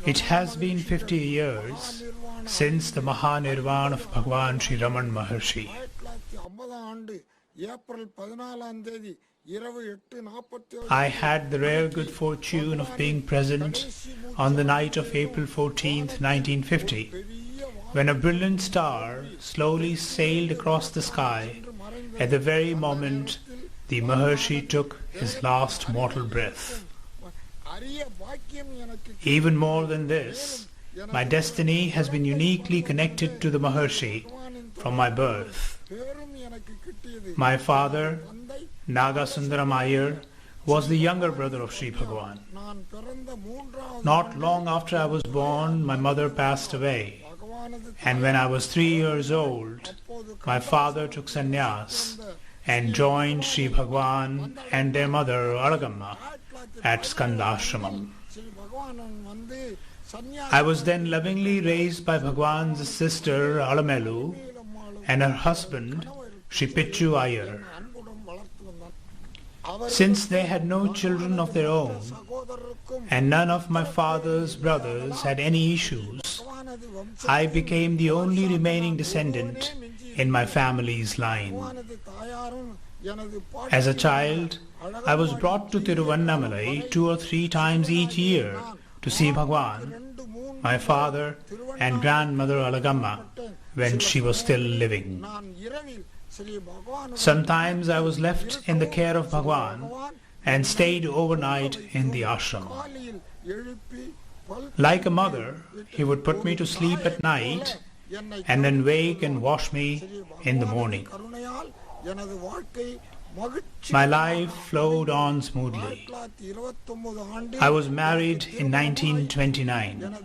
It has been 50 years since the Mahanirvana of Bhagwan Sri Ramana Maharshi. I had the rare good fortune of being present on the night of April 14th, 1950, when a brilliant star slowly sailed across the sky at the very moment the Maharshi took his last mortal breath. Even more than this, my destiny has been uniquely connected to the Maharshi from my birth. My father, Nagasundaram Iyer, was the younger brother of Sri Bhagwan. Not long after I was born, my mother passed away, and when I was 3 years old, my father took sannyas and joined Sri Bhagwan and their mother Alagamma at Skandashramam. I was then lovingly raised by Bhagwan's sister Alamelu and her husband Sri Pichu Iyer. Since they had no children of their own and none of my father's brothers had any issues, I became the only remaining descendant in my family's line. As a child, I was brought to Tiruvannamalai 2 or 3 times each year to see Bhagwan, my father and grandmother Alagamma, when she was still living. Sometimes I was left in the care of Bhagwan and stayed overnight in the ashram. Like a mother, he would put me to sleep at night and then wake and wash me in the morning. My life flowed on smoothly. I was married in 1929.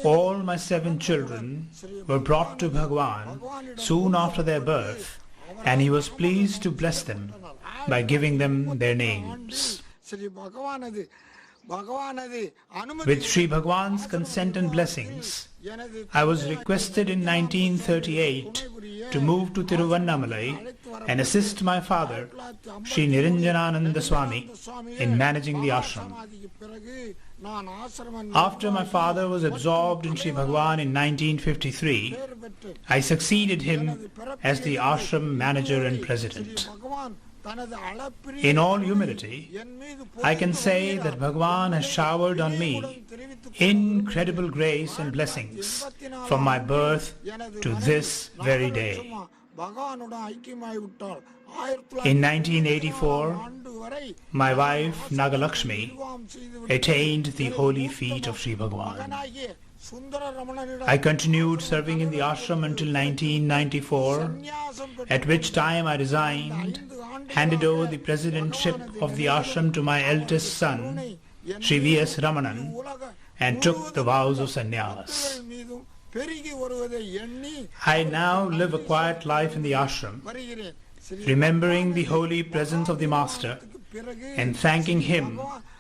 All my 7 children were brought to Bhagwan soon after their birth, and he was pleased to bless them by giving them their names. With Sri Bhagwan's consent and blessings, I was requested in 1938 to move to Tiruvannamalai and assist my father, Sri Niranjanananda Swami, in managing the ashram. After my father was absorbed in Sri Bhagwan in 1953, I succeeded him as the ashram manager and president. In all humility, I can say that Bhagwan has showered on me incredible grace and blessings from my birth to this very day. In 1984, my wife Nagalakshmi attained the holy feet of Sri Bhagwan. I continued serving in the ashram until 1994, at which time I resigned, handed over the presidentship of the ashram to my eldest son, Sri V.S. Ramanan, and took the vows of sannyas. I now live a quiet life in the ashram, remembering the holy presence of the Master and thanking him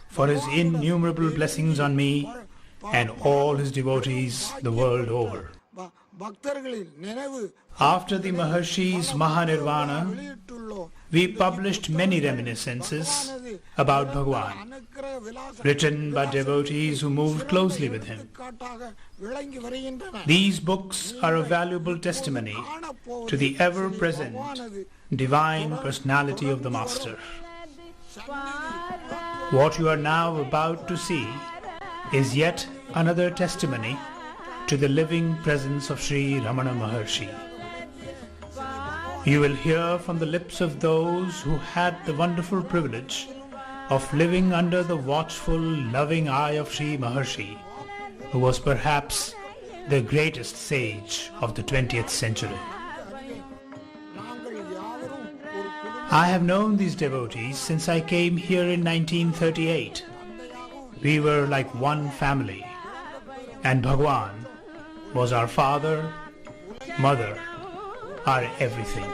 for his innumerable blessings on me and all his devotees the world over. After the Maharshi's Mahanirvana, we published many reminiscences about Bhagwan, written by devotees who moved closely with him. These books are a valuable testimony to the ever-present divine personality of the Master. What you are now about to see is yet another testimony to the living presence of Sri Ramana Maharshi. You will hear from the lips of those who had the wonderful privilege of living under the watchful, loving eye of Sri Maharshi, who was perhaps the greatest sage of the 20th century. I have known these devotees since I came here in 1938. We were like one family, and Bhagwan was our father, mother, our everything.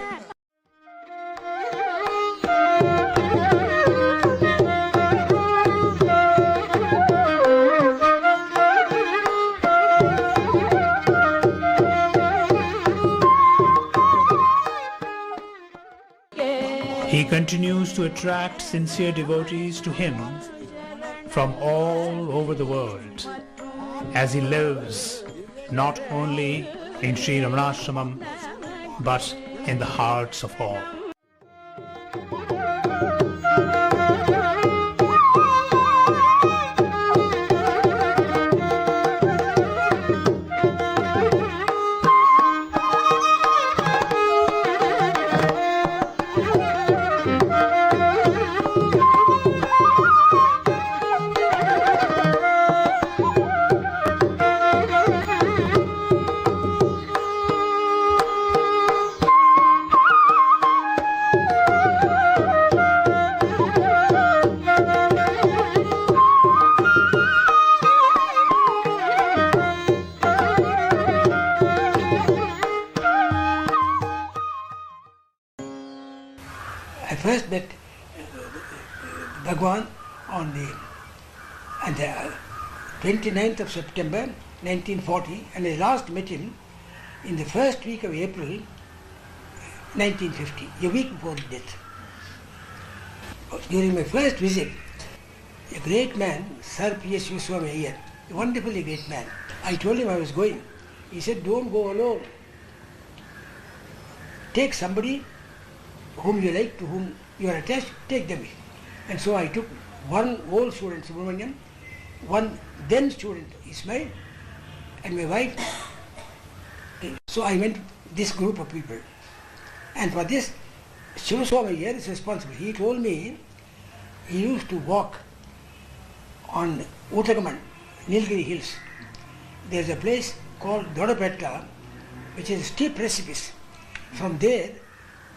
He continues to attract sincere devotees to him from all over the world, as he lives not only in Sri Ramanashramam but in the hearts of all. I first met Bhagwan on the 29th of September 1940, and I last met him in the first week of April 1950, a week before his death. During my first visit, a great man, Sir P.S. Yuswami Iyer, a wonderfully great man, I told him I was going. He said, "Don't go alone. Take somebody whom you like, to whom you are attached, take them in." And so I took one old student, Subramaniam, one then student, Ismail, and my wife. So I went this group of people. And for this, Shivaswami here is responsible. He told me he used to walk on Uttagaman, Nilgiri Hills. There's a place called Dodapetta, which is a steep precipice. From there,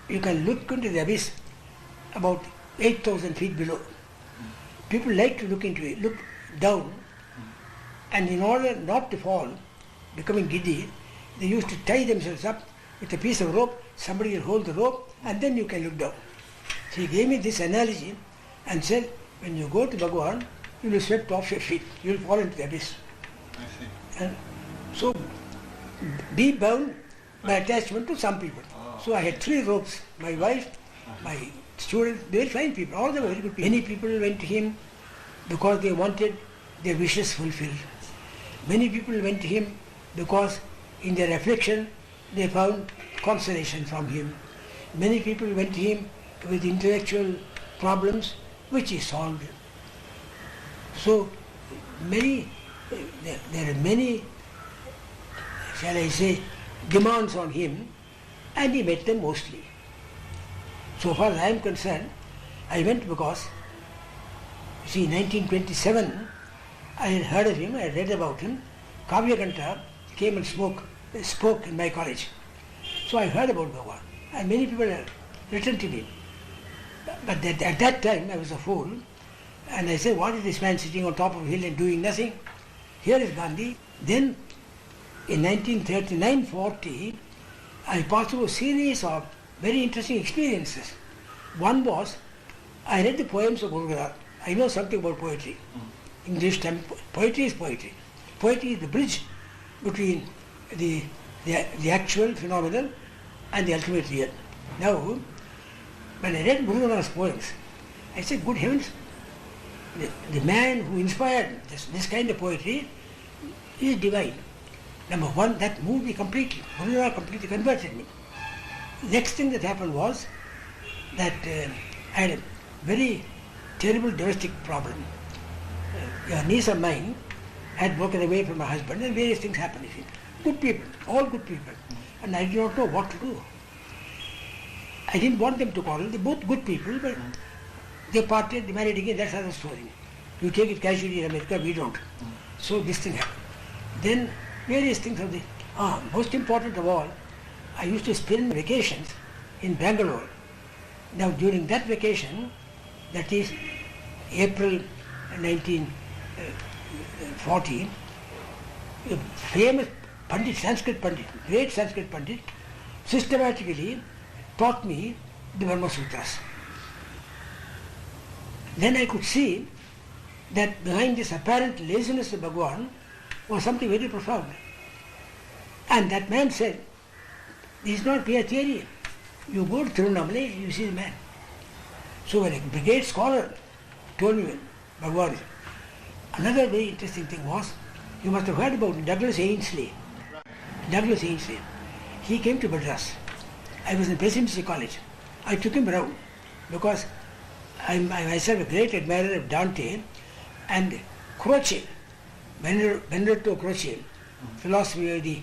you can look into the abyss about 8,000 feet below. People like to look into it, look down, and in order not to fall, becoming giddy, they used to tie themselves up with a piece of rope. Somebody will hold the rope, and then you can look down. So he gave me this analogy and said, when you go to Bhagavan, you will swept off your feet. You will fall into the abyss. I see. And so be bound by attachment to some people. So I had 3 ropes. My wife, my students, they were fine people. All of them were very good people. Many people went to him because they wanted their wishes fulfilled. Many people went to him because in their affliction they found consolation from him. Many people went to him with intellectual problems which he solved. So there are many, shall I say, demands on him, and he met them mostly. So far as I am concerned, I went because, see, 1927, I had heard of him, I had read about him. Kavya Ganta came and spoke in my college. So I heard about Bhagavan, and many people had written to me. But at that time I was a fool, and I said, what is this man sitting on top of a hill and doing nothing? Here is Gandhi. Then in 1939-40, I passed through a series of very interesting experiences. One was, I read the poems of Gurugara. I know something about poetry. English term, poetry is poetry. Poetry is the bridge between the actual phenomenal and the ultimate real. Now, when I read Gurugara's poems, I said, good heavens, the man who inspired this kind of poetry is divine. Number one, that moved me completely. Gurugara completely converted me. Next thing that happened was that I had a very terrible domestic problem. A niece of mine had broken away from her husband, and various things happened. Good people, all good people. And I did not know what to do. I didn't want them to quarrel. They're both good people, but they parted, they married again, that's another story. You take it casually in America, we don't. So this thing happened. Then various things of the... most important of all, I used to spend vacations in Bangalore. Now during that vacation, that is April 1940, a famous Pandit, Sanskrit Pandit, great Sanskrit Pandit, systematically taught me the Brahma Sutras. Then I could see that behind this apparent laziness of Bhagavan was something very profound. And that man said, this is not mere theory. You go to Tirunamala, you see the man. So when a brigade scholar told me Bhagavan, Another very interesting thing was, you must have heard about Douglas Ainsley. Douglas Ainsley. He came to Madras. I was in Presidency College. I took him around because I'm myself a great admirer of Dante and Croce, Benedetto Croce, philosophy of the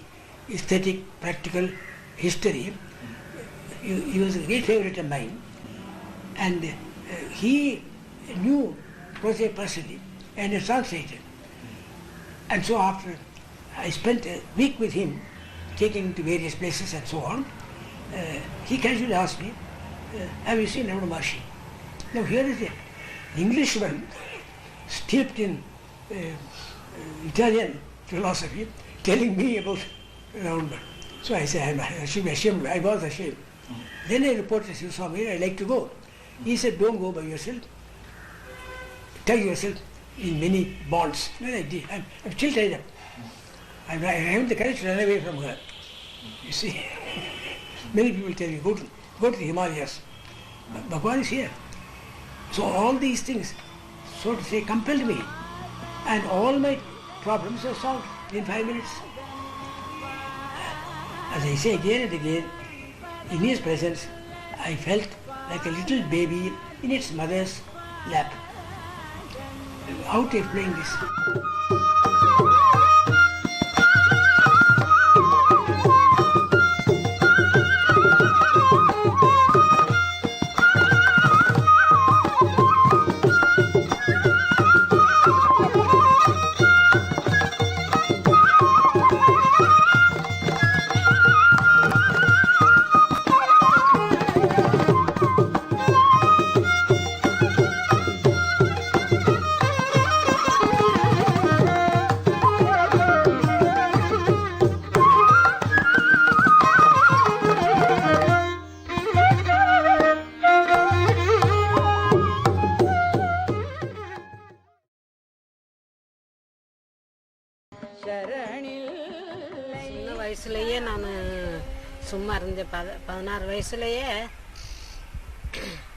aesthetic, practical history. He was a great favorite of mine, and he knew Croce personally and he translated. And so after I spent a week with him, taking him to various places and so on, he casually asked me, have you seen Ramana Maharshi? Now here is an Englishman steeped in Italian philosophy telling me about Ramana. So I said, I should be ashamed. I was ashamed. Then I reported, you saw me, I'd like to go. He said, don't go by yourself. Tie yourself in many bonds. No, I did. I'm still tied up. I haven't the courage to run away from her. You see, many people tell you, go to the Himalayas. Bhagwan is here. So all these things, so to say, compelled me. And all my problems were solved in 5 minutes. As I say again and again, in his presence, I felt like a little baby in its mother's lap. How to explain this? சின்ன வயசுலேயே நான் சும்மா இருந்தேன். 16 வயசுலேயே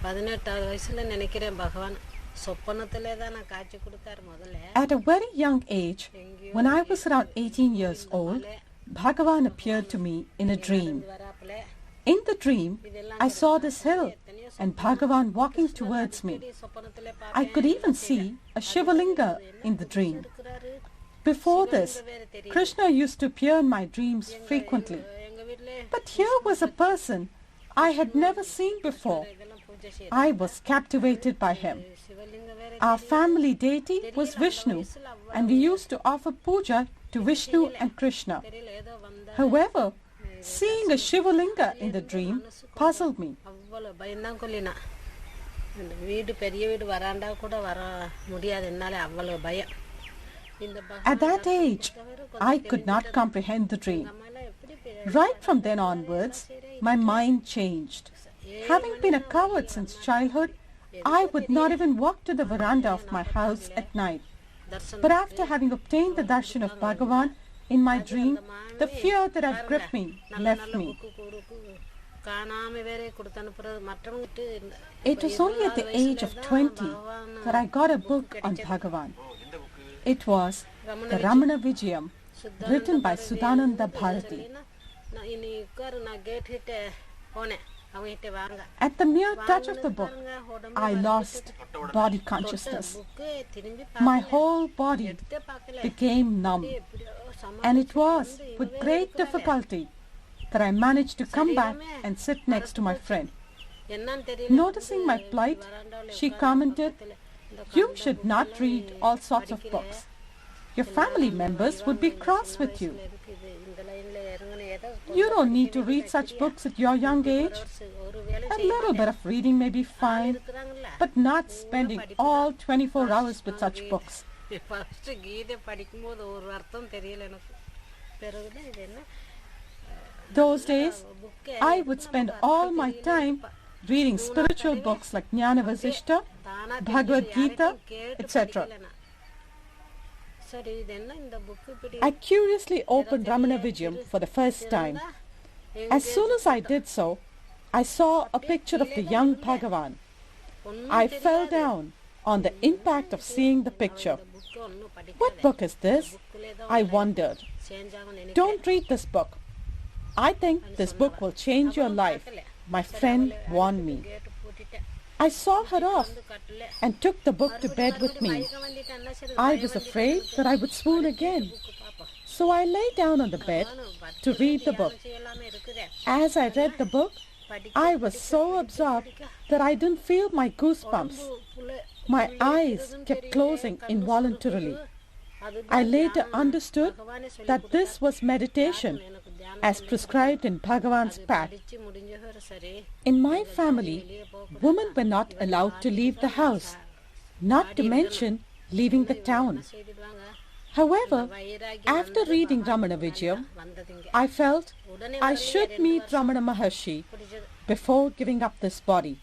18வது வயசுல நினைக்கிறேன் பகவான் சொப்பனத்திலே தான் நான் காட்சி கொடுத்தாரு முதல்ல. At a very young age, when I was around 18 years old, Bhagavan appeared to me in a dream. In the dream, I saw this hill and Bhagavan walking towards me. I could even see a Shivalinga in the dream. Before this, Krishna used to appear in my dreams frequently. But here was a person I had never seen before. I was captivated by him. Our family deity was Vishnu, and we used to offer puja to Vishnu and Krishna. However, seeing a Shivalinga in the dream puzzled me. At that age, I could not comprehend the dream. Right from then onwards, my mind changed. Having been a coward since childhood, I would not even walk to the veranda of my house at night. But after having obtained the darshan of Bhagavan in my dream, the fear that had gripped me left me. It was only at the age of 20 that I got a book on Bhagavan. It was the Ramana Vijayam, written by Sudhananda Bharati. At the mere touch of the book, I lost body consciousness. My whole body became numb, and it was with great difficulty that I managed to come back and sit next to my friend. Noticing my plight, she commented, "You should not read all sorts of books. Your family members would be cross with you. You don't need to read such books at your young age. A little bit of reading may be fine, but not spending all 24 hours with such books." Those days, I would spend all my time reading spiritual books like Jnana Vasishta, Bhagavad Gita, etc. I curiously opened Ramana Vijayam for the first time. As soon as I did so, I saw a picture of the young Bhagavan. I fell down on the impact of seeing the picture. What book is this? I wondered. Don't read this book. I think this book will change your life, my friend warned me. I saw her off and took the book to bed with me. I was afraid that I would swoon again. So I lay down on the bed to read the book. As I read the book, I was so absorbed that I didn't feel my goosebumps. My eyes kept closing involuntarily. I later understood that this was meditation as prescribed in Bhagavan's path. In my family, women were not allowed to leave the house, not to mention leaving the town. However, after reading Ramana Vijayam, I felt I should meet Ramana Maharshi before giving up this body,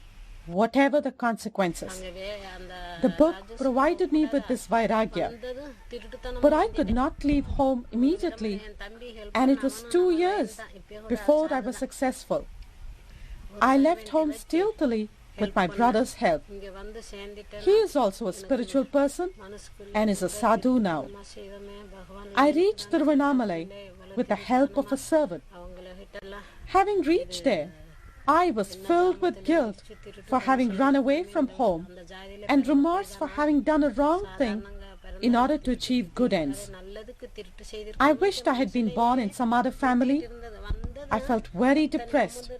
whatever the consequences. The book provided me with this vairagya, but I could not leave home immediately, and it was 2 years before I was successful. I left home stealthily with my brother's help. He is also a spiritual person and is a sadhu now. I reached Tiruvannamalai with the help of a servant. Having reached there, I was filled with guilt for having run away from home and remorse for having done a wrong thing in order to achieve good ends. I wished I had been born in some other family. I felt very depressed.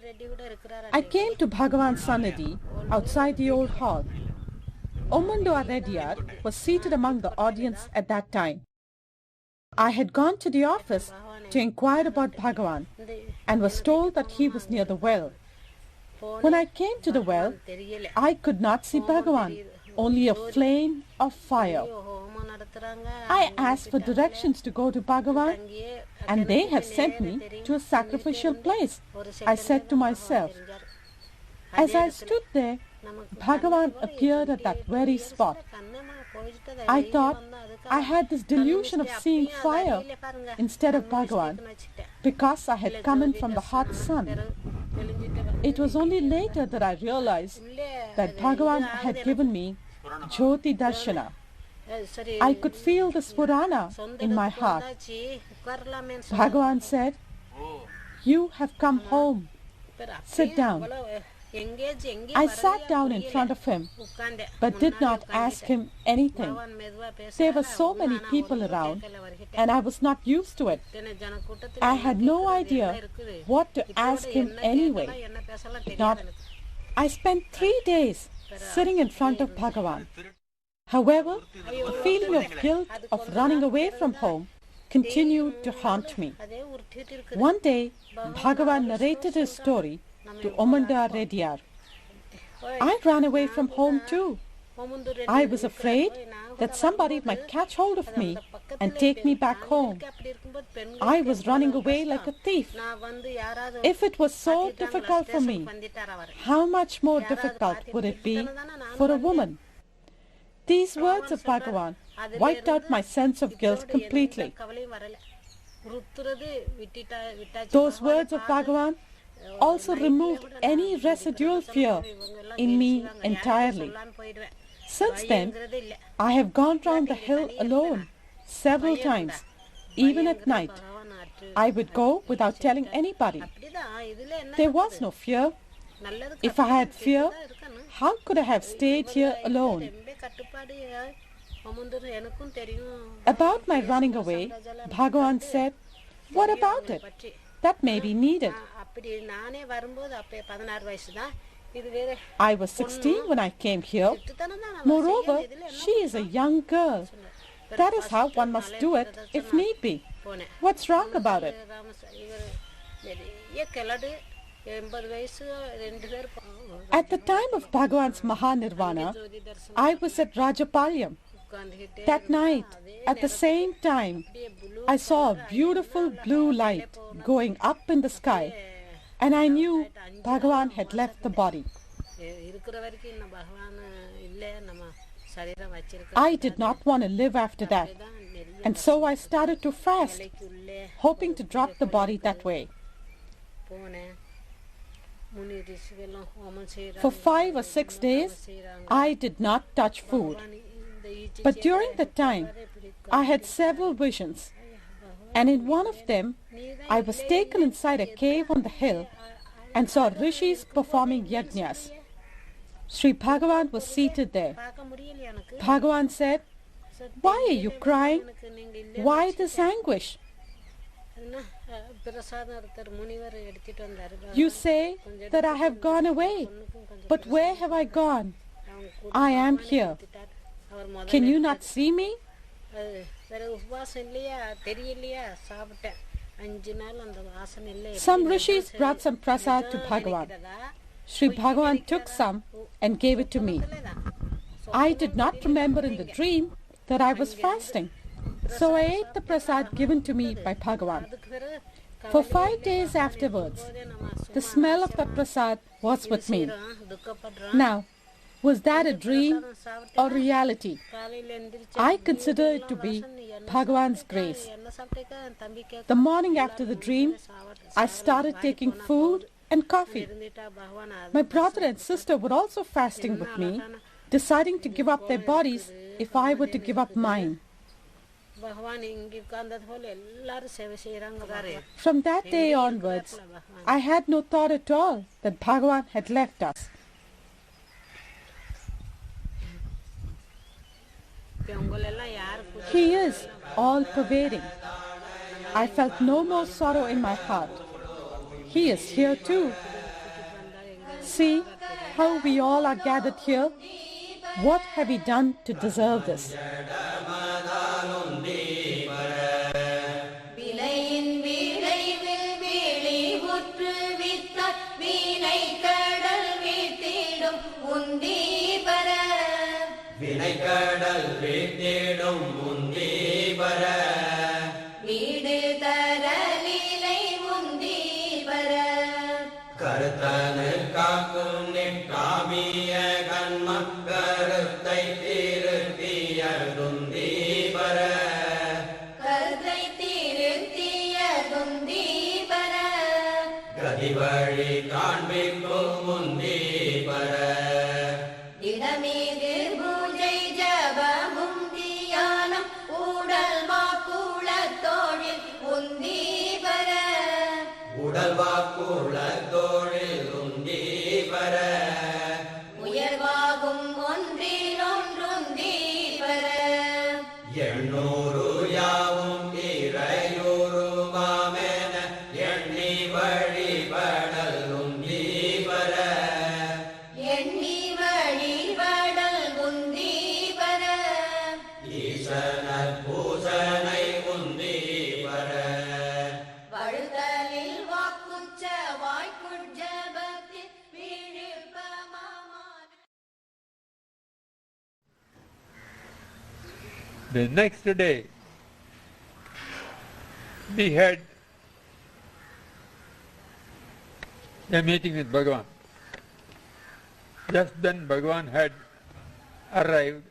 I came to Bhagavan's Sannidhi outside the old hall. Ommandua Reddiyar was seated among the audience at that time. I had gone to the office to inquire about Bhagavan and was told that he was near the well. When I came to the well, I could not see Bhagavan, only a flame of fire. I asked for directions to go to Bhagavan, and they have sent me to a sacrificial place, I said to myself. As I stood there, Bhagavan appeared at that very spot. I thought I had this delusion of seeing fire instead of Bhagavan because I had come in from the hot sun. It was only later that I realized that Bhagavan had given me Jyoti Darshana. I could feel the Spurana in my heart. Bhagavan said, "You have come home. Sit down." I sat down in front of him, but did not ask him anything. There were so many people around, and I was not used to it. I had no idea what to ask him anyway. I spent 3 days sitting in front of Bhagavan. However, the feeling of guilt of running away from home continued to haunt me. One day, Bhagavan narrated his story to Ommandua Reddiyar. I ran away from home too. I was afraid that somebody might catch hold of me and take me back home. I was running away like a thief. If it was so difficult for me, how much more difficult would it be for a woman? These words of Bhagavan wiped out my sense of guilt completely. Those words of Bhagavan also removed any residual fear in me entirely. Since then, I have gone round the hill alone several times, even at night. I would go without telling anybody. There was no fear. If I had fear, how could I have stayed here alone? About my running away, Bhagavan said, "What about it? That may be needed." I was 16 when I came here. Moreover, she is a young girl. That is how one must do it if need be. What's wrong about it? At the time of Bhagavan's Mahanirvana, I was at Rajapalyam. That night, at the same time, I saw a beautiful blue light going up in the sky, and I knew Bhagavan had left the body. I did not want to live after that, and so I started to fast, hoping to drop the body that way. For 5 or 6 days, I did not touch food. But during that time, I had several visions, and in one of them, I was taken inside a cave on the hill and saw rishis performing yajnas. Sri Bhagavan was seated there. Bhagavan said, "Why are you crying? Why this anguish? You say that I have gone away, but where have I gone? I am here. Can you not see me?" Some rishis brought some prasad to Bhagavan. Sri Bhagavan took some and gave it to me. I did not remember in the dream that I was fasting, so I ate the prasad given to me by Bhagavan. For 5 days afterwards, the smell of the prasad was with me. Now, was that a dream or reality? I consider it to be Bhagavan's grace. The morning after the dream, I started taking food and coffee. My brother and sister were also fasting with me, deciding to give up their bodies if I were to give up mine. From that day onwards, I had no thought at all that Bhagavan had left us. He is all-pervading. I felt no more sorrow in my heart. He is here too. See how we all are gathered here. What have we done to deserve this? The next day, we had a meeting with Bhagavan. Just then Bhagavan had arrived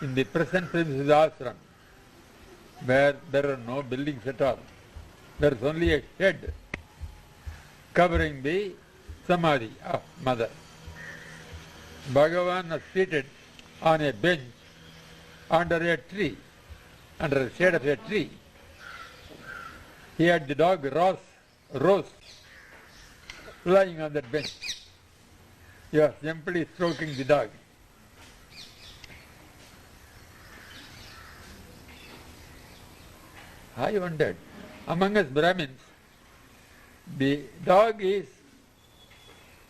in the present premises ashram, where there are no buildings at all. There is only a shed covering the samadhi of mother. Bhagavan was seated on a bench under a tree, under the shade of a tree. He had the dog Rose lying on that bench. He was gently stroking the dog. I wondered, among us Brahmins, the dog is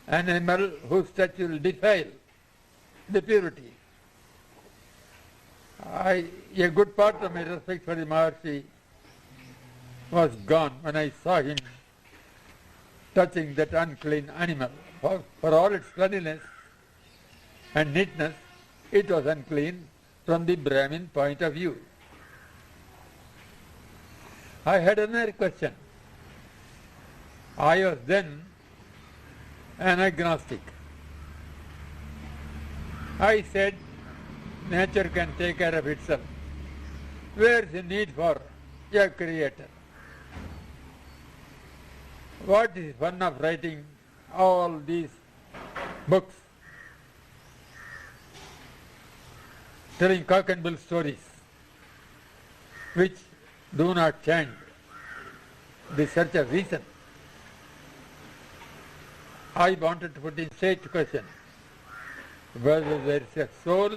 an animal whose touch will defile the purity. A good part of my respect for the Maharshi was gone when I saw him touching that unclean animal. For all its cleanliness and neatness, it was unclean from the Brahmin point of view. I had another question. I was then an agnostic. I said, nature can take care of itself. Where is the need for a creator? What is the fun of writing all these books telling cock and bull stories which do not chant the search of reason. I wanted to put in straight question whether there is a soul,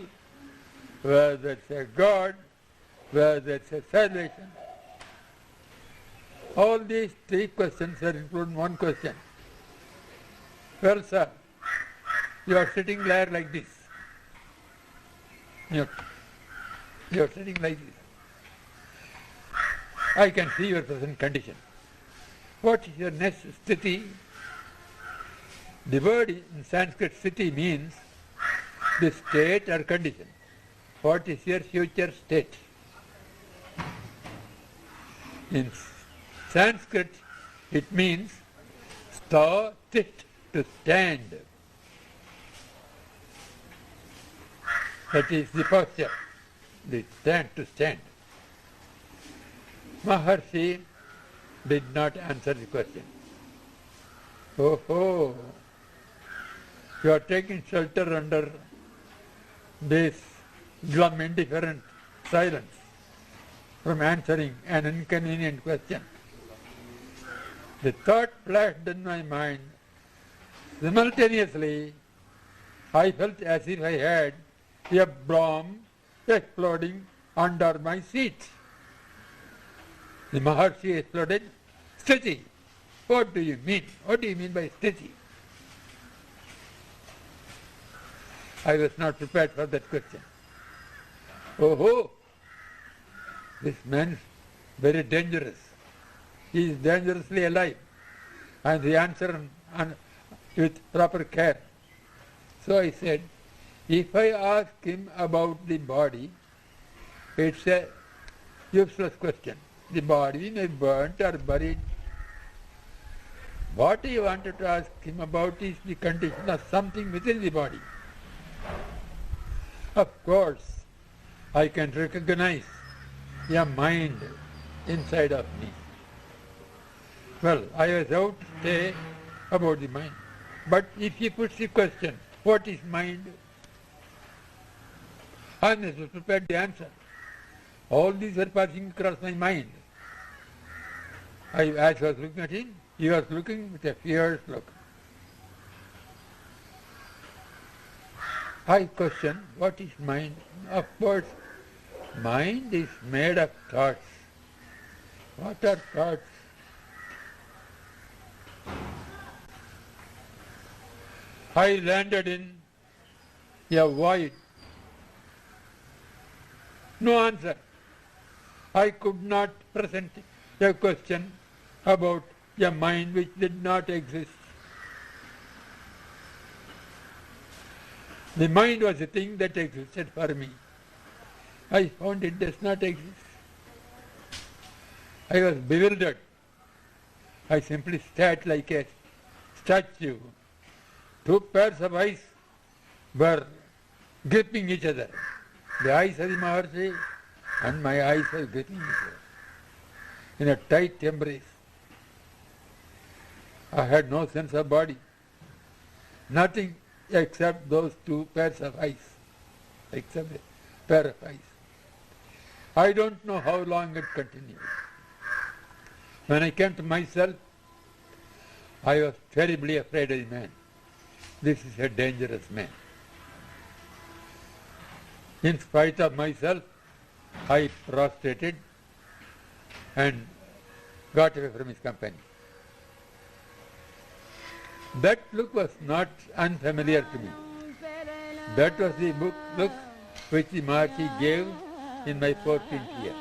whether there is a God, whether there is a salvation. All these three questions are included in one question. Well, sir, you are sitting there like this. You are sitting like this. I can see your present condition. What is your next sthiti? The word in Sanskrit sthiti means the state or condition. What is your future state? In Sanskrit, it means sta, tit, to stand. That is the posture, the stand, to stand. Maharshi did not answer the question. Oh, you are taking shelter under this glum, indifferent silence from answering an inconvenient question. The thought flashed in my mind. Simultaneously, I felt as if I had a bomb exploding under my seat. The Maharshi exploded. Sthiti. What do you mean? What do you mean by sthiti? I was not prepared for that question. Oh, this man is very dangerous. He is dangerously alive. And the answer with proper care. So I said, if I ask him about the body, it's a useless question. The body may be burnt or buried. What I wanted to ask him about is the condition of something within the body. Of course, I can recognize a mind inside of me. Well, I was out to say about the mind. But if he puts the question, what is mind? I was prepared to answer. All these were passing across my mind. As I was looking at him, he was looking with a fierce look. I questioned, what is mind? Of course, mind is made of thoughts. What are thoughts? I landed in a void. No answer. I could not present a question about a mind which did not exist. The mind was a thing that existed for me. I found it does not exist. I was bewildered. I simply sat like a statue. Two pairs of eyes were gripping each other. The eyes of the Maharshi and my eyes were gripping each other in a tight embrace. I had no sense of body. Nothing except those two pairs of eyes. Except a pair of eyes. I don't know how long it continued. When I came to myself, I was terribly afraid of the man. This is a dangerous man. In spite of myself, I prostrated and got away from his company. That look was not unfamiliar to me. That was the look which the Maharshi gave in my 14th year.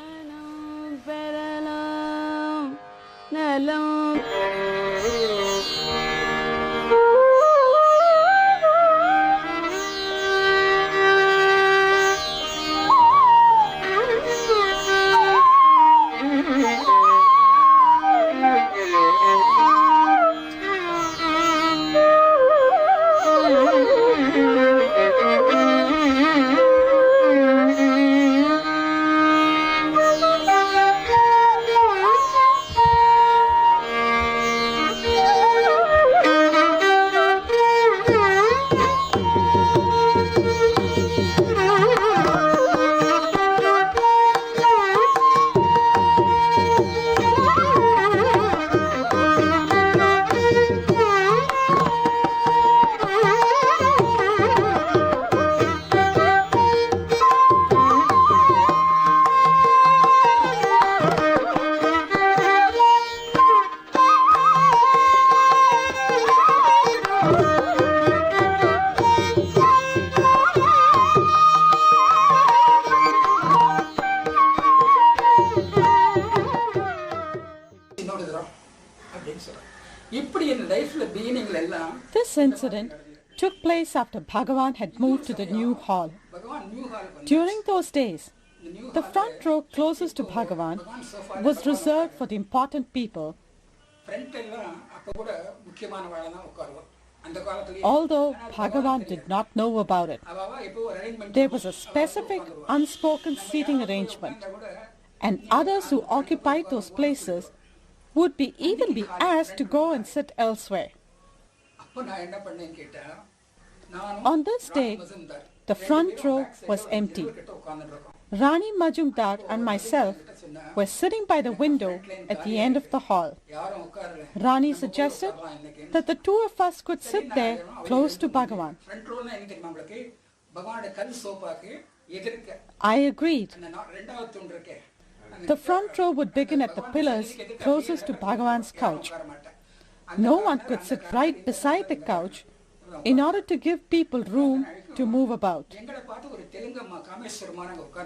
This incident took place after Bhagavan had moved to the new hall. During those days, the front row closest to Bhagavan was reserved for the important people, although Bhagavan did not know about it. There was a specific unspoken seating arrangement, and others who occupied those places would even be asked to go and sit elsewhere. On this day, the front row was empty. Rani Majumdar and myself were sitting by the window at the end of the hall. Rani suggested that the two of us could sit there close to Bhagavan. I agreed. The front row would begin at the pillars closest to Bhagavan's couch. No one could sit right beside the couch in order to give people room to move about.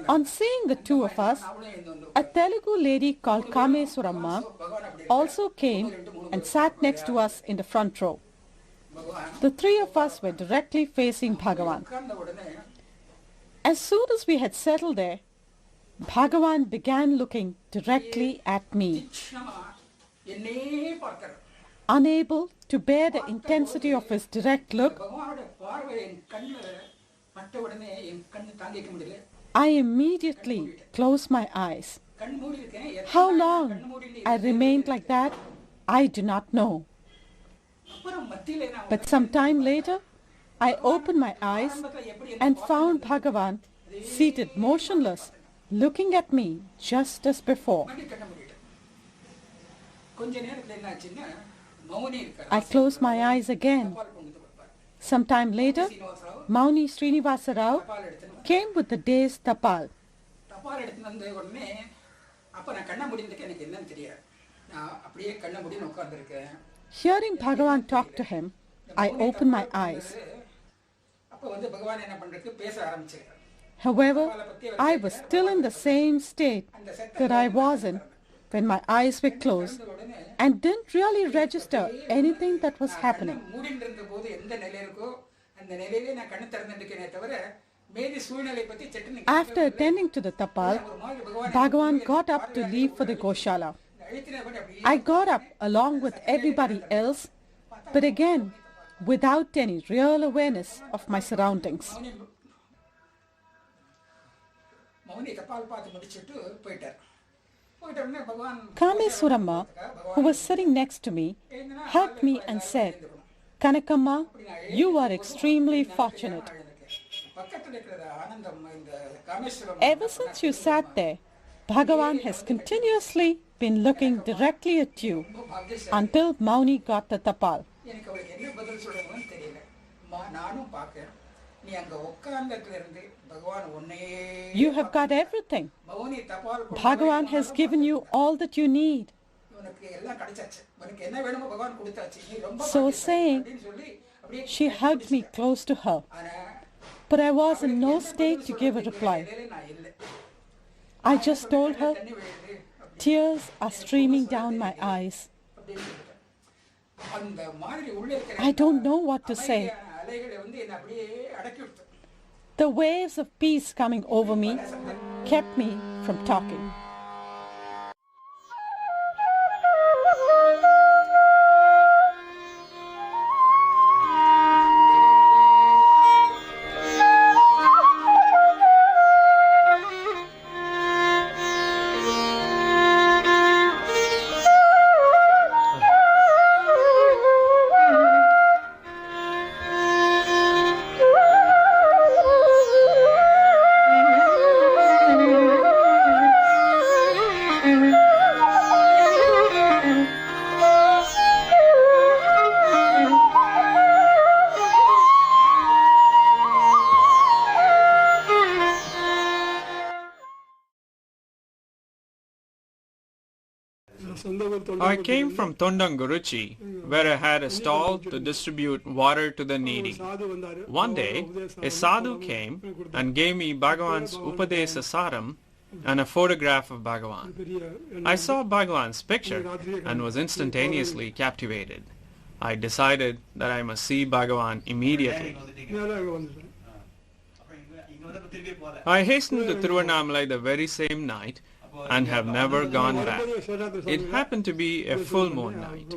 On seeing the two of us, a Telugu lady called Kameswaramma also came and sat next to us in the front row. The three of us were directly facing Bhagavan. As soon as we had settled there, Bhagavan began looking directly at me. Unable to bear the intensity of his direct look, I immediately closed my eyes. How long I remained like that, I do not know. But some time later, I opened my eyes and found Bhagavan seated motionless, looking at me just as before. I closed my eyes again. Some time later, Mauni Srinivasa Rao came with the day's tapal. Hearing Bhagavan talk to him, I opened my eyes. However, I was still in the same state that I was in when my eyes were closed and didn't really register anything that was happening. After attending to the tapal, Bhagavan got up to leave for the Goshala. I got up along with everybody else, but again, without any real awareness of my surroundings. Kameswaramma, who was sitting next to me, hugged me and said, "Kanakamma, you are extremely fortunate. Ever since you sat there, Bhagavan has continuously been looking directly at you until Mauni got the tapal." You have got everything. Bhagavan has given you all that you need. So saying, she hugged me close to her. But I was in no state to give a reply. I just told her, tears are streaming down my eyes. I don't know what to say. The waves of peace coming over me kept me from talking. I came from Tondanguruchi, where I had a stall to distribute water to the needy. One day, a sadhu came and gave me Bhagavan's Upadesa Saram and a photograph of Bhagavan. I saw Bhagavan's picture and was instantaneously captivated. I decided that I must see Bhagavan immediately. I hastened to Tiruvannamalai the very same night and have never gone back. It happened to be a full moon night.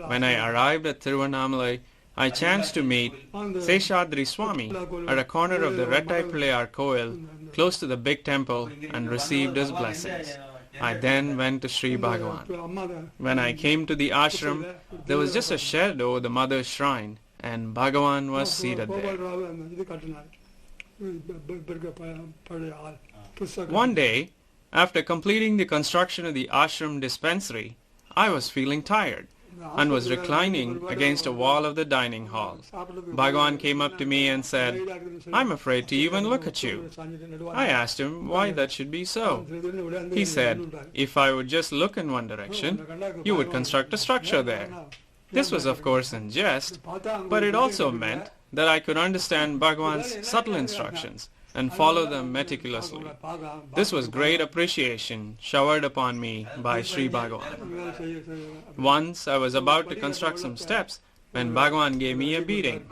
When I arrived at Tiruvannamalai, I chanced to meet Seshadri Swami at a corner of the Rettai Pillayar Koil close to the big temple and received his blessings. I then went to Sri Bhagavan. When I came to the ashram, there was just a shed over the mother's shrine and Bhagavan was seated there. One day, after completing the construction of the ashram dispensary, I was feeling tired and was reclining against a wall of the dining hall. Bhagavan came up to me and said, "I'm afraid to even look at you." I asked him why that should be so. He said, "If I would just look in one direction, you would construct a structure there." This was of course in jest, but it also meant that I could understand Bhagavan's subtle instructions and follow them meticulously. This was great appreciation showered upon me by Sri Bhagavan. Once I was about to construct some steps when Bhagavan gave me a beating.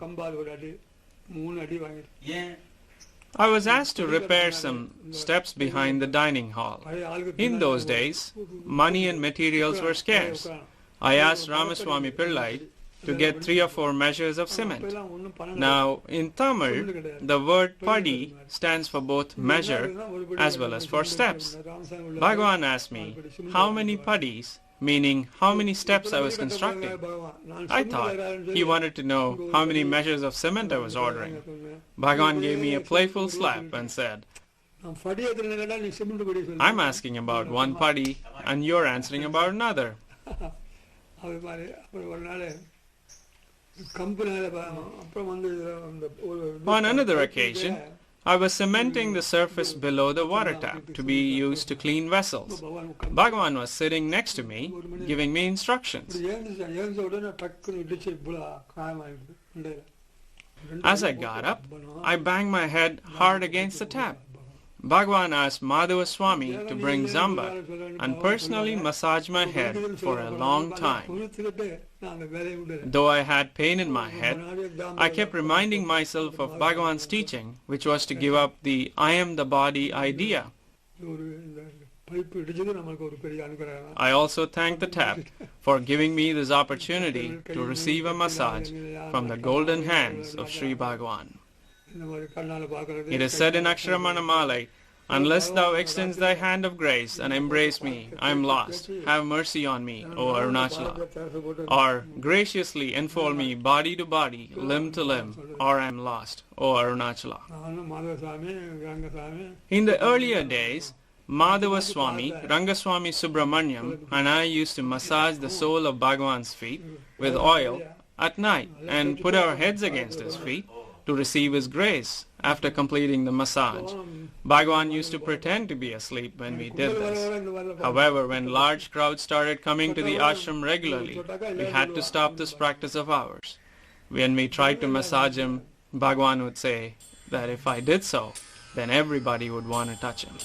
I was asked to repair some steps behind the dining hall. In those days, money and materials were scarce. I asked Ramaswamy Pillai to get 3 or 4 measures of cement. Now, in Tamil, the word padi stands for both measure as well as for steps. Bhagavan asked me how many padis, meaning how many steps I was constructing. I thought he wanted to know how many measures of cement I was ordering. Bhagavan gave me a playful slap and said, "I'm asking about one padi and you're answering about another." On another occasion, I was cementing the surface below the water tap to be used to clean vessels. Bhagavan was sitting next to me, giving me instructions. As I got up, I banged my head hard against the tap. Bhagavan asked Madhava Swami to bring Zamba and personally massage my head for a long time. Though I had pain in my head, I kept reminding myself of Bhagavan's teaching, which was to give up the I am the body idea. I also thanked the tap for giving me this opportunity to receive a massage from the golden hands of Sri Bhagavan. It is said in Ramana Malai, "Unless thou extends thy hand of grace and embrace me, I am lost. Have mercy on me, O Arunachala." Or, "Graciously enfold me body to body, limb to limb, or I am lost, O Arunachala." In the earlier days, Madhava Swami, Rangaswami Subramanyam and I used to massage the sole of Bhagavan's feet with oil at night and put our heads against his feet to receive his grace after completing the massage. Bhagavan used to pretend to be asleep when we did this. However, when large crowds started coming to the ashram regularly, we had to stop this practice of ours. When we tried to massage him, Bhagavan would say that if I did so, then everybody would want to touch him.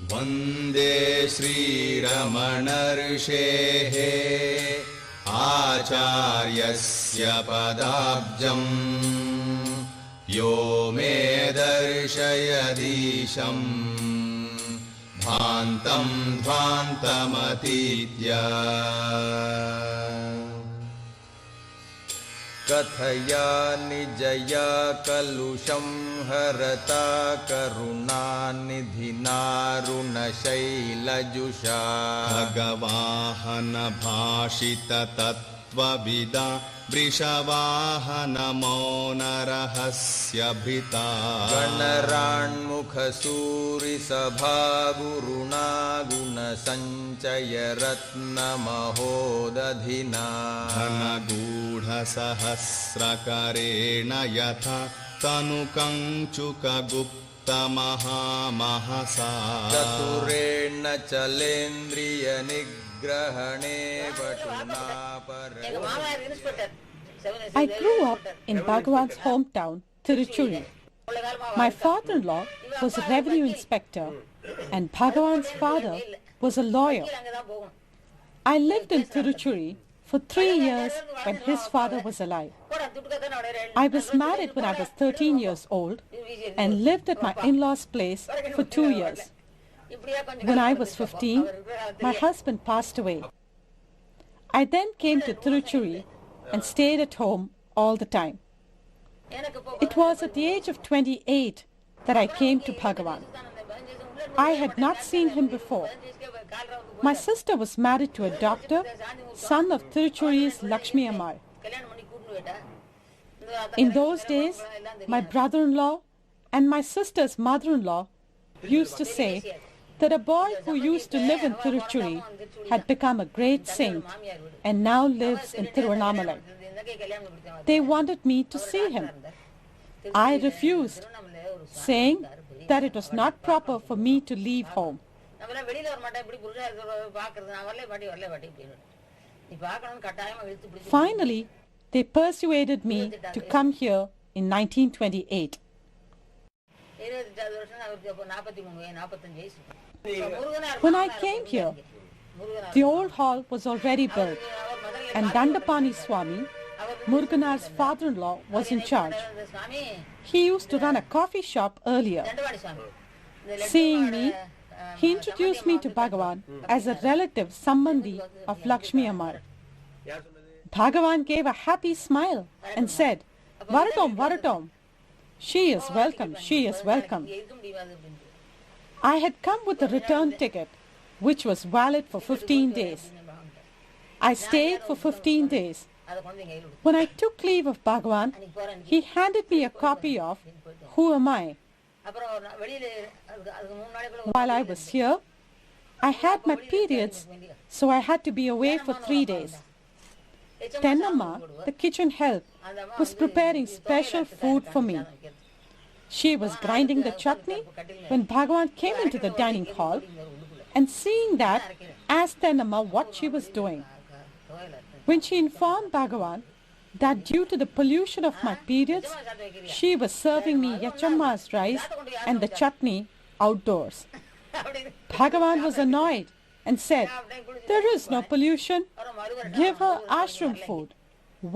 Vande Sri Ramana Rishehe Acharyasya Padabjam Yo me darshayadisham Bhantam Dhvantamatidya Kathaya nijaya kalusham harata karuna nidhina runa shailajusha Bhagavahana bhashita tattva Vrishavahana mauna rahasya bhita Ganaranmukha suri sabha guruna guna sanchaya ratna mahodadhina Dhana gudha sahasra karena yatha tanukanchuka gupta maha mahasa Chaturena chalendriya nigrahane patuna I grew up in Bhagavan's hometown, Tiruchuri. My father-in-law was a revenue inspector and Bhagavan's father was a lawyer. I lived in Tiruchuri for 3 years when his father was alive. I was married when I was 13 years old and lived at my in-laws' place for 2 years. When I was 15, my husband passed away. I then came to Tiruchuri and stayed at home all the time. It was at the age of 28 that I came to Bhagavan. I had not seen him before. My sister was married to a doctor, son of Tiruchuri's Lakshmi Ammal. In those days, my brother-in-law and my sister's mother-in-law used to say that a boy who used to live in Tiruchuri had become a great saint and now lives in Tiruvannamalai. They wanted me to see him. I refused, saying that it was not proper for me to leave home. Finally, they persuaded me to come here in 1928. When I came here, the old hall was already built, and Dandapani Swami, Muruganar's father-in-law, was in charge. He used to run a coffee shop earlier. Seeing me, he introduced me to Bhagavan as a relative Sambandhi of Lakshmi Ammal. Bhagavan gave a happy smile and said, "Varatom, Varatom. She is welcome, she is welcome." I had come with a return ticket, which was valid for 15 days. I stayed for 15 days. When I took leave of Bhagavan, he handed me a copy of Who Am I? While I was here, I had my periods, so I had to be away for 3 days. Tennamma, the kitchen help, was preparing special food for me. She was grinding the chutney when Bhagavan came into the dining hall, and seeing that, asked Tennamma what she was doing. When she informed Bhagavan that due to the pollution of my periods, she was serving me Yachamma's rice and the chutney outdoors. Bhagavan was annoyed and said, "There is no pollution. Give her ashram food.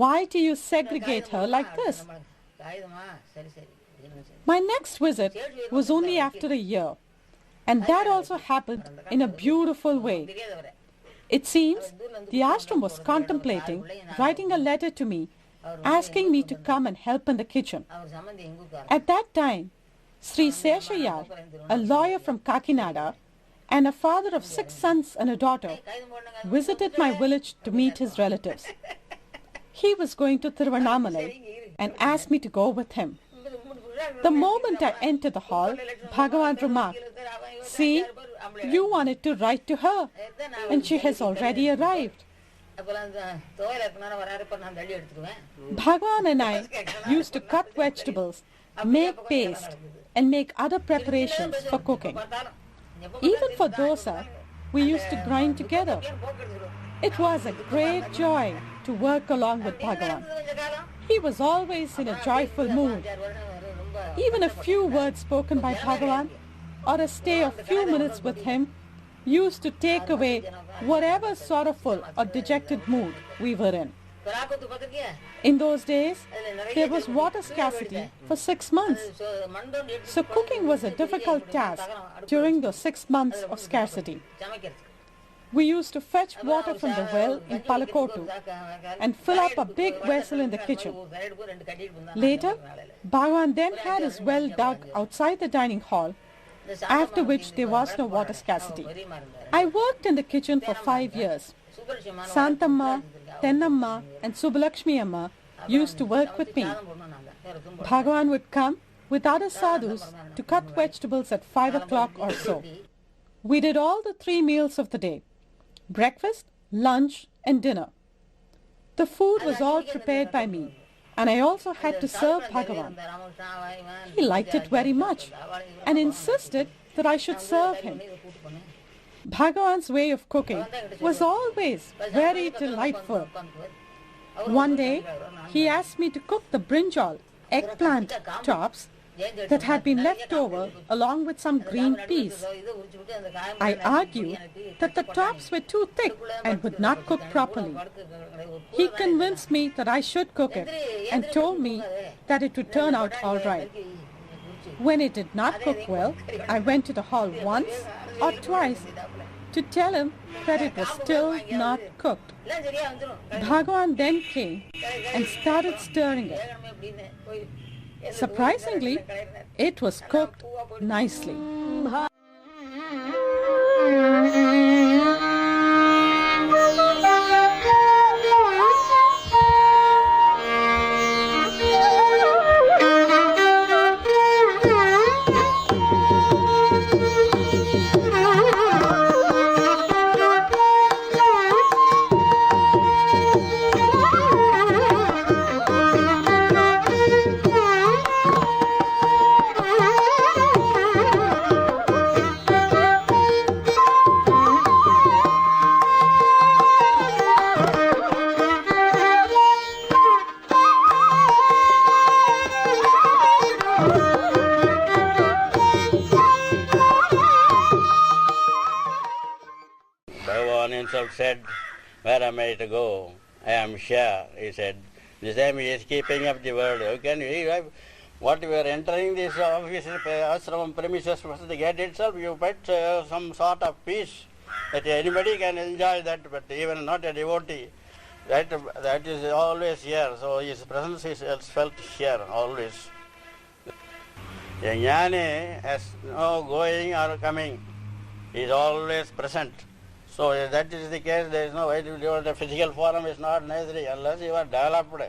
Why do you segregate her like this?" My next visit was only after a year, and that also happened in a beautiful way. It seems the ashram was contemplating writing a letter to me, asking me to come and help in the kitchen. At that time, Sri Seshayar, a lawyer from Kakinada, and a father of 6 sons and a daughter, visited my village to meet his relatives. He was going to Tiruvannamalai and asked me to go with him. The moment I entered the hall, Bhagavan remarked, "See, you wanted to write to her, and she has already arrived." Bhagavan and I used to cut vegetables, make paste, and make other preparations for cooking. Even for dosa, we used to grind together. It was a great joy to work along with Bhagavan. He was always in a joyful mood. Even a few words spoken by Bhagavan or a stay of few minutes with him used to take away whatever sorrowful or dejected mood we were in. In those days, there was water scarcity for 6 months. So cooking was a difficult task during those 6 months of scarcity. We used to fetch water from the well in Palakotu and fill up a big vessel in the kitchen. Later, Bhagavan then had his well dug outside the dining hall, after which there was no water scarcity. I worked in the kitchen for 5 years. Santamma, Tennamma and Subbalakshmi Amma used to work with me. Bhagavan would come with other sadhus to cut vegetables at 5 o'clock or so. We did all the 3 meals of the day: breakfast, lunch and dinner. The food was all prepared by me, and I also had to serve Bhagavan. He liked it very much and insisted that I should serve him. Bhagavan's way of cooking was always very delightful. One day, he asked me to cook the brinjal, eggplant tops, that had been left over along with some green peas. I argued that the tops were too thick and would not cook properly. He convinced me that I should cook it and told me that it would turn out all right. When it did not cook well, I went to the hall once or twice to tell him that it was still not cooked. Bhagavan then came and started stirring it. Surprisingly, it was cooked nicely. Bhagavan himself said, "Where am I to go? I am sure," he said. The same he is keeping up the world. How can you, what you are entering this office, ashram premises versus the gate itself, you put some sort of peace that anybody can enjoy that, but even not a devotee. That is always here. So his presence is felt here always. A jnani has no going or coming. He is always present. So if that is the case, there is no way to do the physical form is not necessary unless you are developed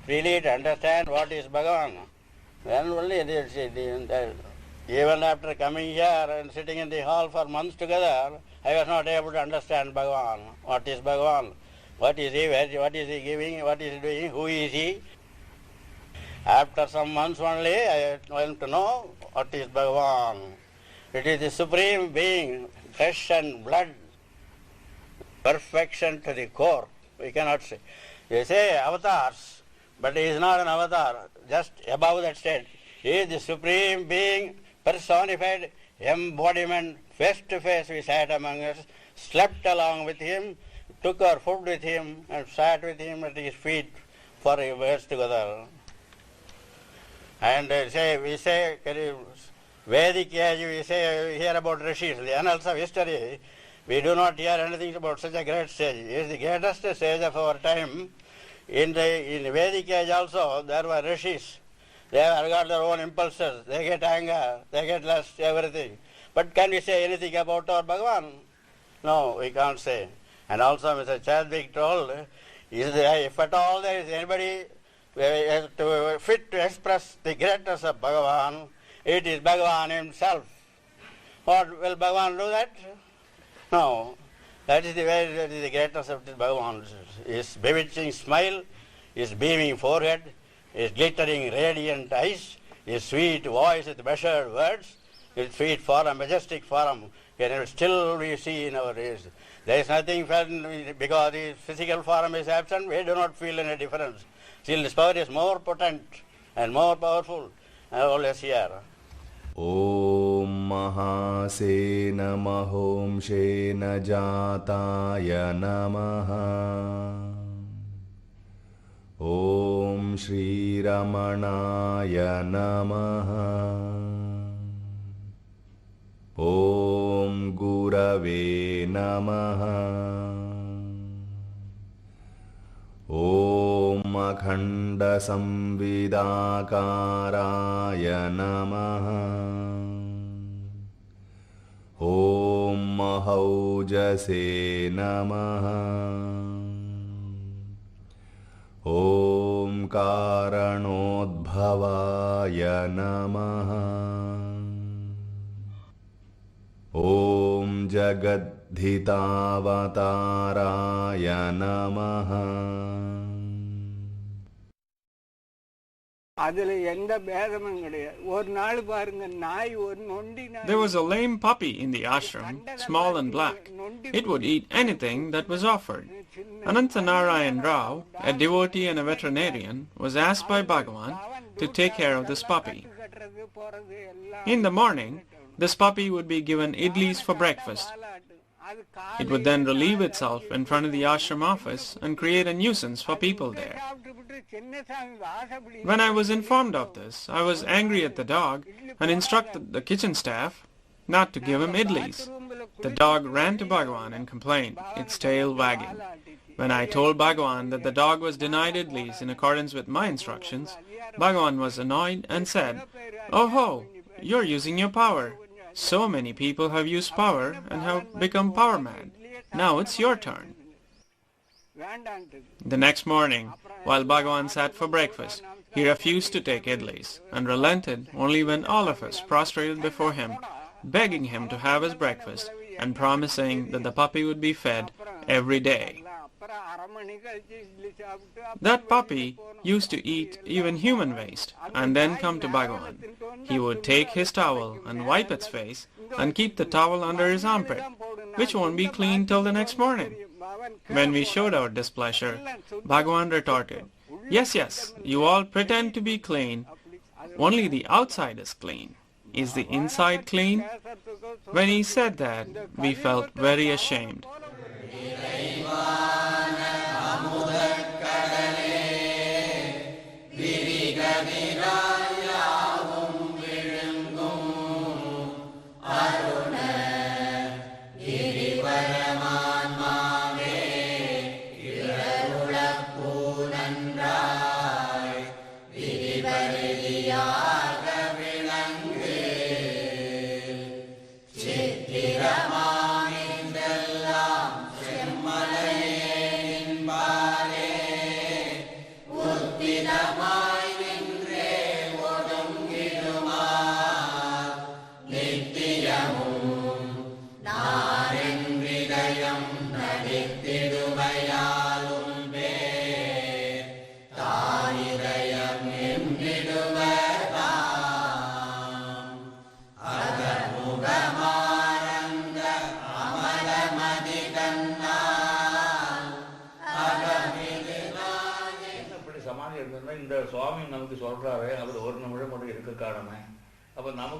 freely to understand what is Bhagavan. Then only it is, even after coming here and sitting in the hall for months together, I was not able to understand Bhagavan. What is Bhagavan? What is he? What is he giving? What is he doing? Who is he? After some months only, I went to know what is Bhagavan. It is the Supreme Being, flesh and blood, perfection to the core. We cannot say. They say avatars, but he is not an avatar, just above that state. He is the Supreme Being, personified embodiment. Face to face we sat among us, slept along with him, took our food with him, and sat with him at his feet for years together. And we say, Vedic age, we hear about rishis, the annals of history. We do not hear anything about such a great sage. He is the greatest sage of our time. In Vedic age also, there were rishis. They have got their own impulses. They get anger, they get lust, everything. But can we say anything about our Bhagavan? No, we can't say. And also Mr. Chadwick told, if at all there is anybody fit to express the greatness of Bhagavan, it is Bhagavan himself. What, will Bhagavan do that? No. That is the way, that is the greatness of Bhagavan. His bewitching smile, his beaming forehead, his glittering radiant eyes, his sweet voice with measured words, his sweet form, majestic form, still we see in our ears. There is nothing felt because his physical form is absent, we do not feel any difference. Still his power is more potent and more powerful and always here. ॐ महासेन महोंशेन जाताय नमः ॐ श्रीरमणाय नमः ॐ गुरवे नमः ॐ अखण्डसंविदाकाराय नमः ॐ महौजसे नमः ॐ कारणोद्भवाय नमः ॐ जगद्धितावताराय नमः There was a lame puppy in the ashram, small and black. It would eat anything that was offered. Anantanarayan Rao, a devotee and a veterinarian, was asked by Bhagavan to take care of this puppy. In the morning, this puppy would be given idlis for breakfast. It would then relieve itself in front of the ashram office and create a nuisance for people there. When I was informed of this, I was angry at the dog and instructed the kitchen staff not to give him idlis. The dog ran to Bhagavan and complained, its tail wagging. When I told Bhagavan that the dog was denied idlis in accordance with my instructions, Bhagavan was annoyed and said, "Oh ho, you're using your power. So many people have used power and have become power mad. Now it's your turn." The next morning, while Bhagavan sat for breakfast, he refused to take idlis and relented only when all of us prostrated before him, begging him to have his breakfast and promising that the puppy would be fed every day. That puppy used to eat even human waste and then come to Bhagavan. He would take his towel and wipe its face and keep the towel under his armpit, which won't be clean till the next morning. When we showed our displeasure, Bhagavan retorted, "Yes, yes, you all pretend to be clean. Only the outside is clean. Is the inside clean?" When he said that, we felt very ashamed.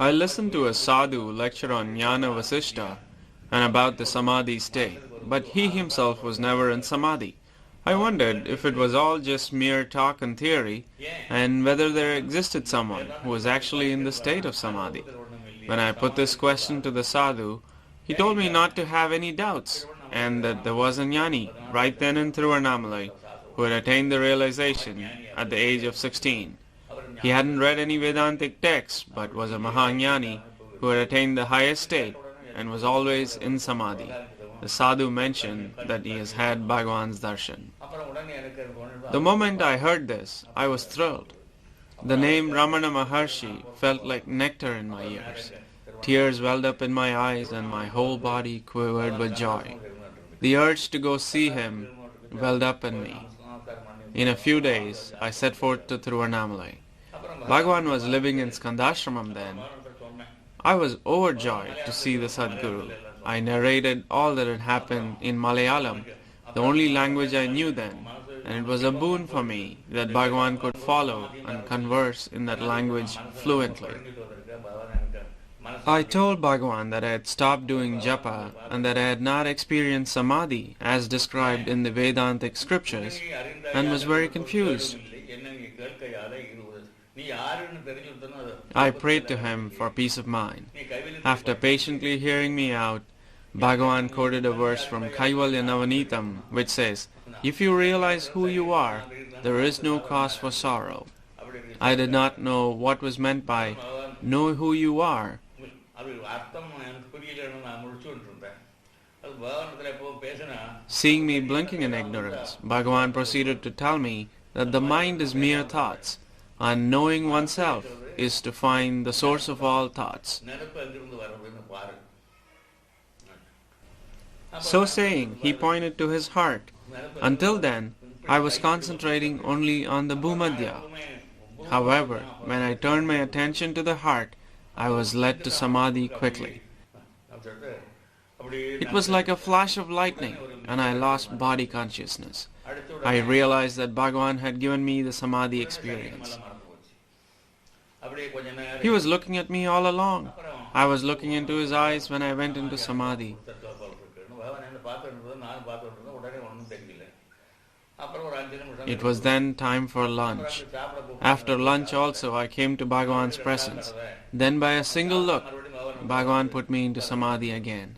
I listened to a sadhu lecture on Jnana Vasishta and about the Samadhi state, but he himself was never in Samadhi. I wondered if it was all just mere talk and theory, and whether there existed someone who was actually in the state of Samadhi. When I put this question to the sadhu, he told me not to have any doubts, and that there was a jnani right then in Tiruvannamalai who had attained the realization at the age of 16. He hadn't read any Vedantic texts, but was a Mahajnani who had attained the highest state and was always in Samadhi. The sadhu mentioned that he has had Bhagavan's darshan. The moment I heard this, I was thrilled. The name Ramana Maharshi felt like nectar in my ears. Tears welled up in my eyes and my whole body quivered with joy. The urge to go see him welled up in me. In a few days, I set forth to Tiruvannamalai. Bhagavan was living in Skandashramam then. I was overjoyed to see the Sadguru. I narrated all that had happened in Malayalam, the only language I knew then, and it was a boon for me that Bhagavan could follow and converse in that language fluently. I told Bhagavan that I had stopped doing japa and that I had not experienced samadhi as described in the Vedantic scriptures and was very confused. I prayed to him for peace of mind. After patiently hearing me out, Bhagavan quoted a verse from Kaivalya Navanitam which says, "If you realize who you are, there is no cause for sorrow." I did not know what was meant by "know who you are." Seeing me blinking in ignorance, Bhagavan proceeded to tell me that the mind is mere thoughts, and knowing oneself is to find the source of all thoughts. So saying, he pointed to his heart. Until then, I was concentrating only on the Bhumadhya. However, when I turned my attention to the heart, I was led to samadhi quickly. It was like a flash of lightning, and I lost body consciousness. I realized that Bhagavan had given me the samadhi experience. He was looking at me all along. I was looking into his eyes when I went into samadhi. It was then time for lunch. After lunch also I came to Bhagavan's presence. Then by a single look, Bhagavan put me into samadhi again.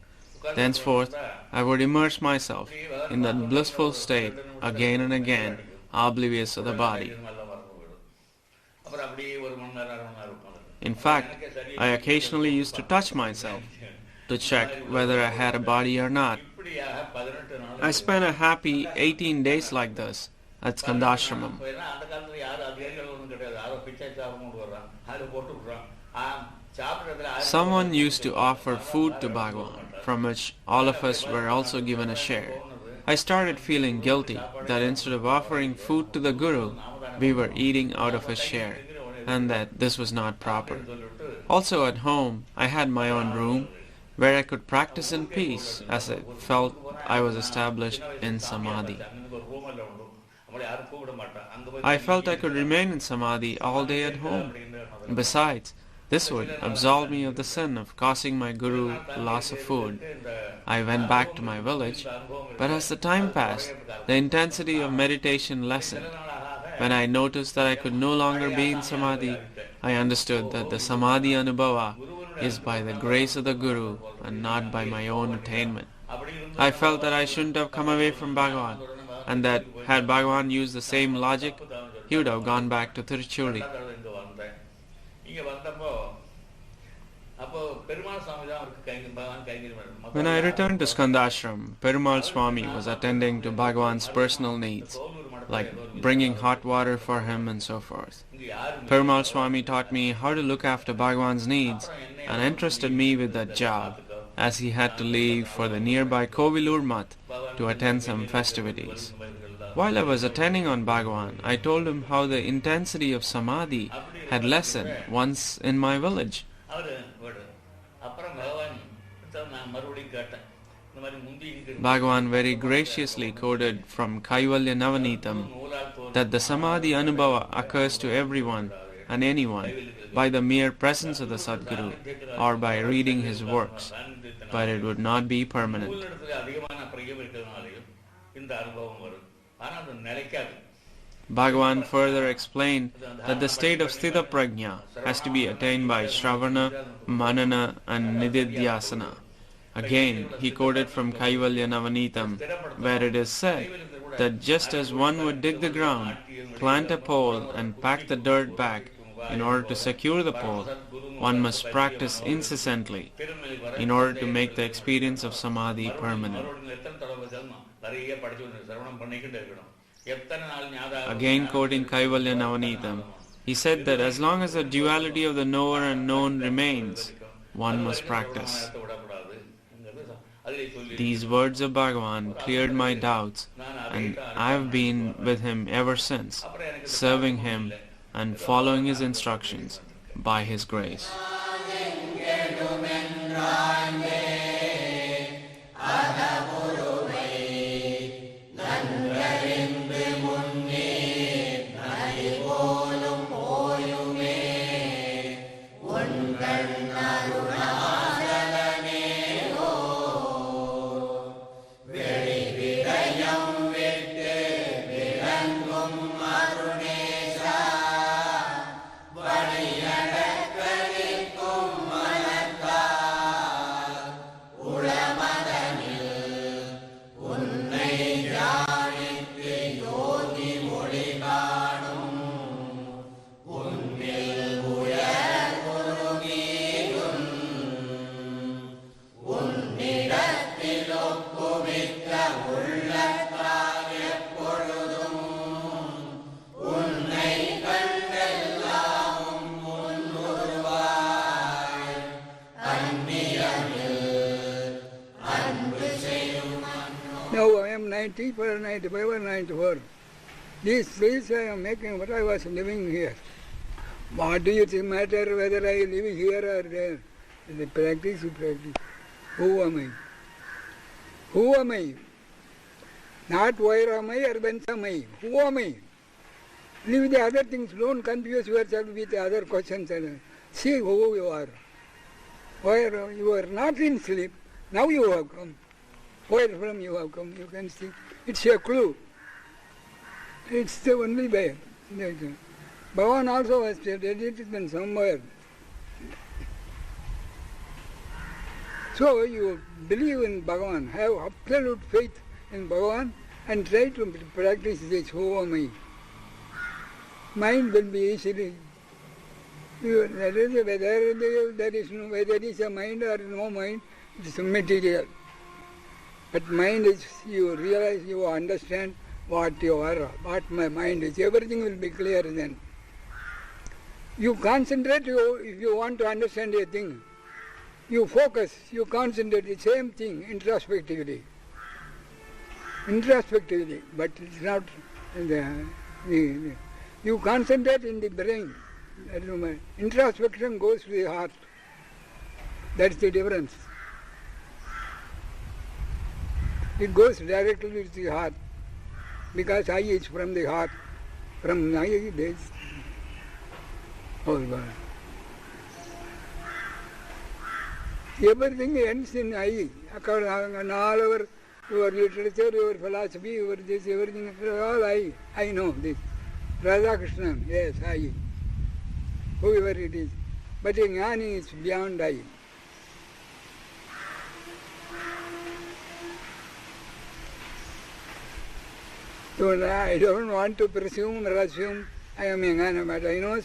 Thenceforth, I would immerse myself in that blissful state again and again, oblivious of the body. In fact, I occasionally used to touch myself to check whether I had a body or not. I spent a happy 18 days like this at Skandashramam. Someone used to offer food to Bhagavan, from which all of us were also given a share. I started feeling guilty that instead of offering food to the Guru, we were eating out of his share, and that this was not proper. Also at home, I had my own room, where I could practice in peace as I felt I was established in samadhi. I felt I could remain in samadhi all day at home. Besides, this would absolve me of the sin of causing my guru loss of food. I went back to my village, but as the time passed, the intensity of meditation lessened. When I noticed that I could no longer be in samadhi, I understood that the samadhi anubhava is by the grace of the Guru and not by my own attainment. I felt that I shouldn't have come away from Bhagavan, and that had Bhagavan used the same logic, he would have gone back to Tiruchuri. When I returned to Skandashram, Perumal Swami was attending to Bhagavan's personal needs, like bringing hot water for him and so forth. Perumal Swami taught me how to look after Bhagavan's needs and entrusted me with that job, as he had to leave for the nearby Kovilur Math to attend some festivities. While I was attending on Bhagavan, I told him how the intensity of samadhi had lessened once in my village. Bhagavan very graciously quoted from Kaivalya Navanitam that the samadhi anubhava occurs to everyone and anyone by the mere presence of the Sadguru or by reading his works, but it would not be permanent. Bhagavan further explained that the state of Sthita Prajna has to be attained by Shravana, Manana and Nididhyasana. Again, he quoted from Kaivalya Navanitam, where it is said that just as one would dig the ground, plant a pole and pack the dirt back in order to secure the pole, one must practice incessantly in order to make the experience of samadhi permanent. Again quoting Kaivalya Navanitam, he said that as long as the duality of the knower and known remains, one must practice. These words of Bhagavan cleared my doubts, and I have been with him ever since, serving him and following his instructions by his grace. Now I am 94, 95 or 94. These trees I am making what I was living here. What do you think matter whether I live here or there? The practice you practice. Who am I? Who am I? Not where am I or whence am I? Who am I? Leave the other things, don't confuse yourself with other questions. See who you are. Where you are not in sleep, now you have come. Where from you have come, you can see. It's a clue. It's the only way. Bhagavan also has said it somewhere. So you believe in Bhagavan, have absolute faith in Bhagavan and try to practice this who am I. Mind will be easily. Whether there is a mind or no mind, it is material. But mind is, you realize, you understand what you are, what my mind is. Everything will be clear then. You concentrate, if you want to understand a thing. You focus, you concentrate the same thing introspectively. Introspectively, but it's not you concentrate in the brain. Introspection goes to the heart. That's the difference. It goes directly to the heart. Because I is from the heart. From I is oh God. Everything ends in I. And all our your literature, your philosophy, your this, everything, all I. I know this. Radha Krishna, yes, I. Whoever it is. But a jnani is beyond I. So I don't want to presume or assume I am a jnana, but I know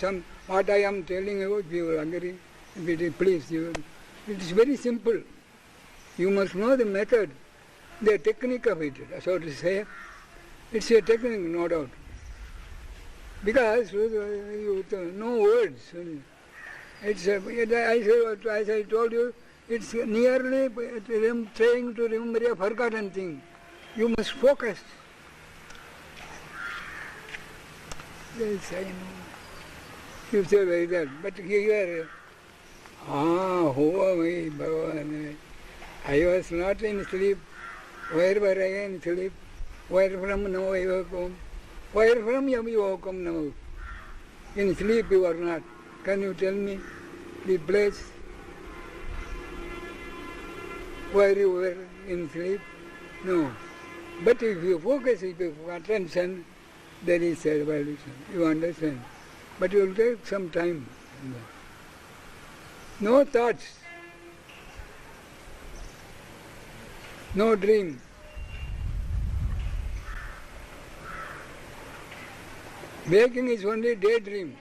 what I am telling you, if you will agree, if it is please you. It is very simple. You must know the method, the technique of it, so to say. It's a technique, no doubt. Because you know words. It's as I told you, it's nearly trying to remember a forgotten thing. You must focus. Yes, I know. You say like that. But here, who am I, Bhagavan? I was not in sleep. Where were I in sleep? Where from now I have come? Where from you have come now? In sleep you are not. Can you tell me the place where you were in sleep? No. But if you focus, if you attention, there is a evolution. You understand. But it will take some time. No thoughts. No dream. Waking is only daydream.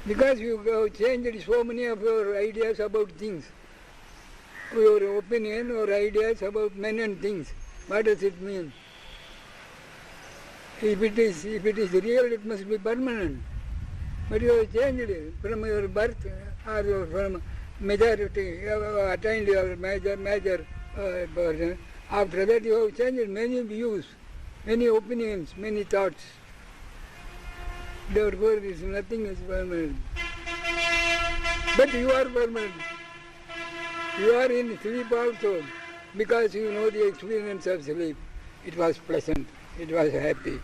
Because you have changed so many of your ideas about things. Your opinion or ideas about men and things. What does it mean? If it is real, it must be permanent. But you have changed it from your birth or from majority, you have attained your major person. After that you have changed many views, many opinions, many thoughts. Therefore, nothing is permanent. But you are permanent. You are in sleep also, because you know the experience of sleep. It was pleasant, it was happy.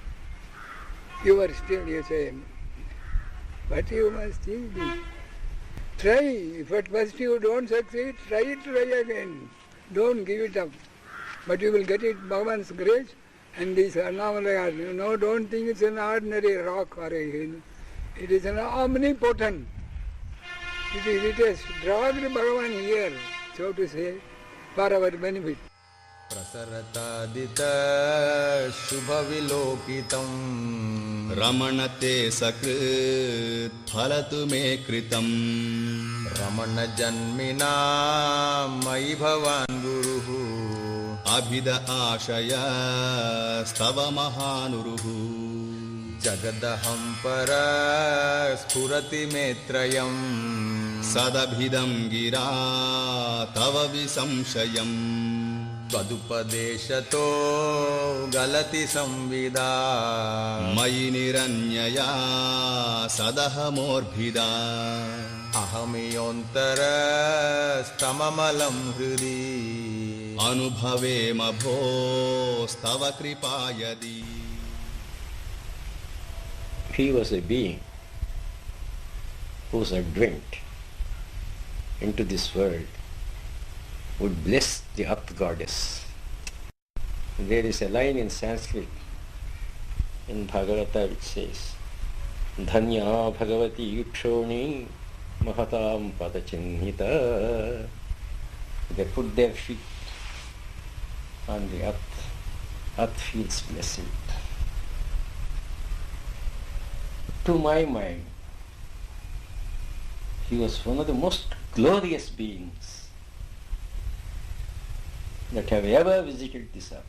You are still the same. But you must still be. Try. If at first you don't succeed, try again. Don't give it up. But you will get it, Bhagavan's grace. And this anomaly, don't think it's an ordinary rock or a hill. It is an omnipotent. It has dragged Bhagavan here, so to say, for our benefit. प्रसरतादित शुभविलोकितं रमणते सकृत् फलतु मे कृतं रमणजन्मिना मयि भवान् गुरुः अभिद आशयस्तव महानुरुः जगदहं पर स्फुरति मे त्रयं सदभिदं गिरा तव विसंशयम् त्वदुपदेशतो गलति संविदा मयि निरन्यया सदहमोर्भिदा अहमियोऽन्तरस्तममलं हृदि अनुभवेम भोस्तव कृपा यदि he was a being whose advent into this world would bless the earth goddess. There is a line in Sanskrit in Bhagavata which says, Dhanya Bhagavati Yukshoni Mahatam Padachinnita. They put their feet on the earth feels blessed. To my mind, he was one of the most glorious beings that have ever visited this earth.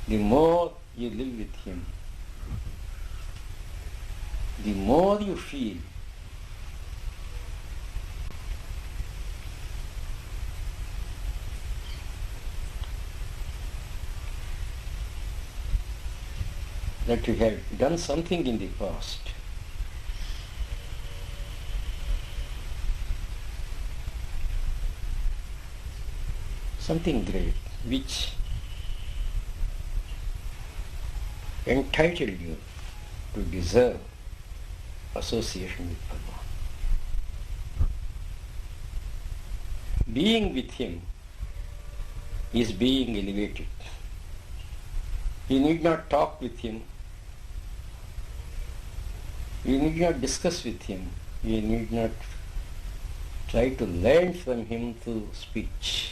The more you live with him, the more you feel that you have done something in the past something great which entitled you to deserve association with Bhagavan. Being with him is being elevated. You need not talk with him. You need not discuss with him. You need not try to learn from him through speech.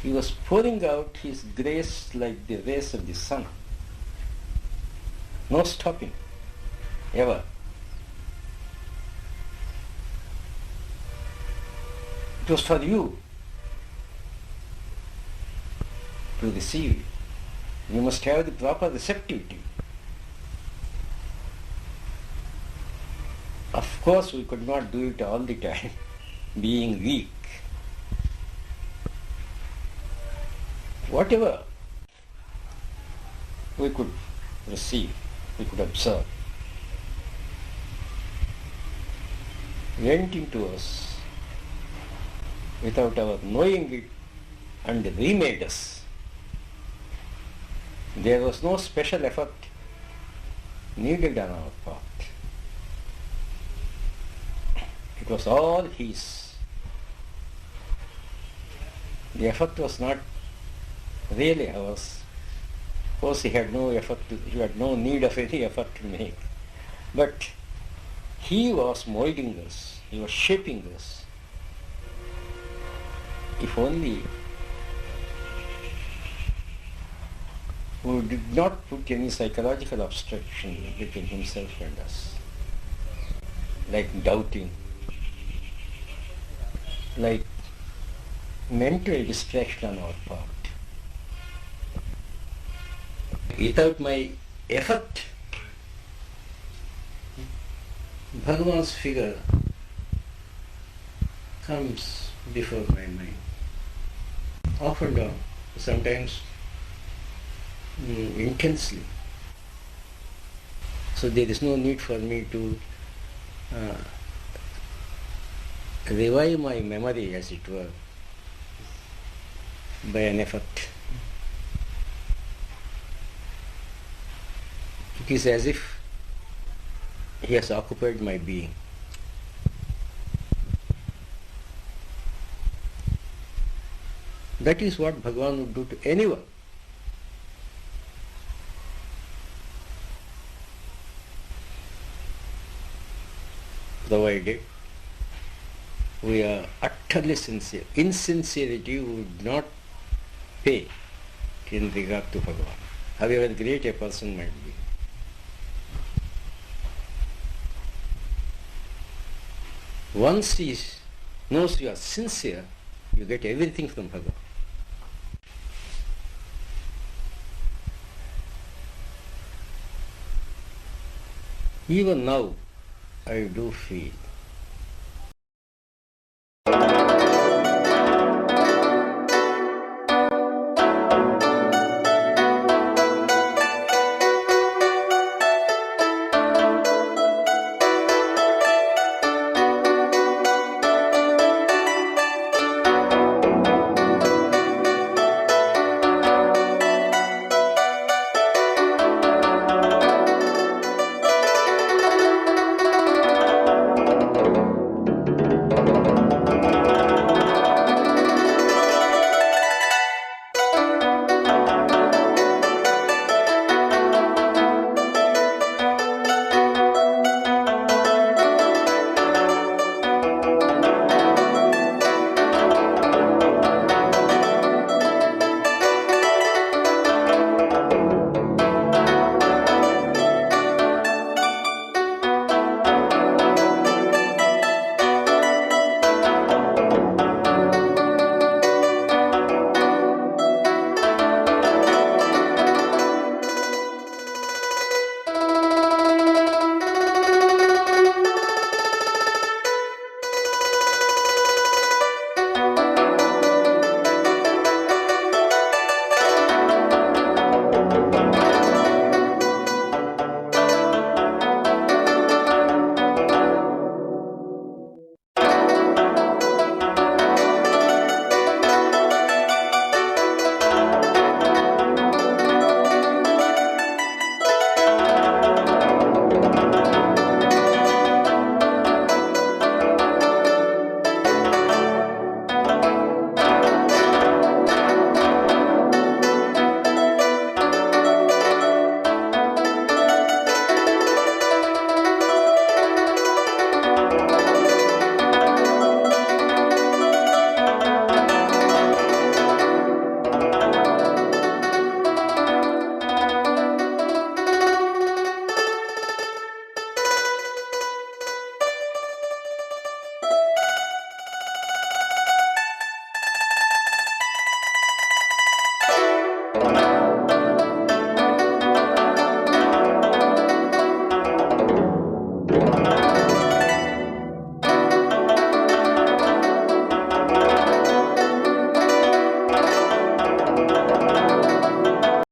He was pouring out his grace like the rays of the sun. No stopping, ever. It was for you to receive it. You must have the proper receptivity. Of course, we could not do it all the time, being weak. Whatever we could receive, we could observe, went into us without our knowing it and remade us. There was no special effort needed on our part. It was all his. The effort was not really ours. Of course, he had no need of any effort to make. But he was molding us, he was shaping us. If only who did not put any psychological obstruction between himself and us, like doubting, like mental distraction on our part. Without my effort, Bhagavan's figure comes before my mind, off and down, sometimes intensely. So there is no need for me to revive my memory, as it were, by an effort. It is as if he has occupied my being. That is what Bhagavan would do to anyone. Provided we are utterly sincere. Insincerity would not pay in regard to Bhagavan, however great a person might be. Once he knows you are sincere, you get everything from Bhagavan. Even now, I do feel